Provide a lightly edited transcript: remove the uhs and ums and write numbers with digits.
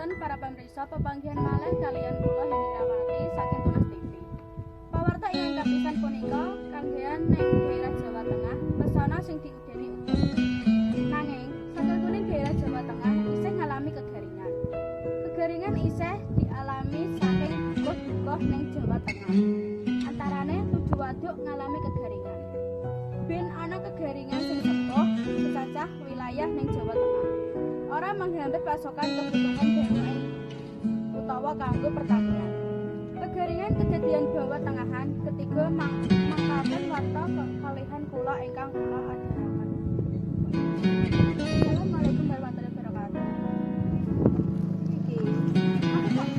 Ngapunten para pamirsa pepanggihan malih kaliyan kula Henirawati saking Tunas TV. Pawarta ingkang kapisan punika kanggean ing daerah Jawa Tengah pesona sing diudeni utuh. Nanging sakeltuning daerah Jawa Tengah isih ngalami kegaringan. Kegaringan isih dialami saking dukuh-dukuh ning Jawa Tengah. Antarane tujuh waduk ngalami kegaringan. Ben ana kegaringan sing sepuh secacah wilayah ning Jawa Tengah. Ora menghambat pasokan kebutuhan bangunan utawa kanggo pertanian. Kegaringan kedadian Jawa Tengahan ketiga mangkaten warta kekalihan kula ingkang kula adharaken. Assalamualaikum warahmatullahi wabarakatuh. Iki apa kok?